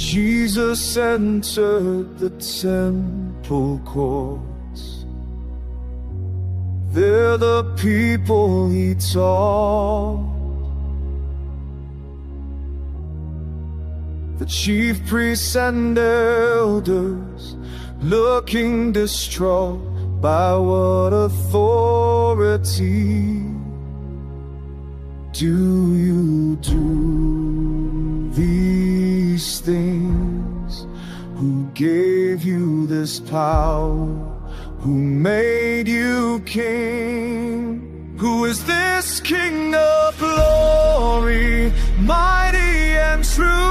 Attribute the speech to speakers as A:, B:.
A: Jesus entered the temple courts. There the people he taught. The chief priests and elders, looking distraught by what authority do you do these things? Who gave you this power? Who made you king? Who is this King of glory, mighty and true?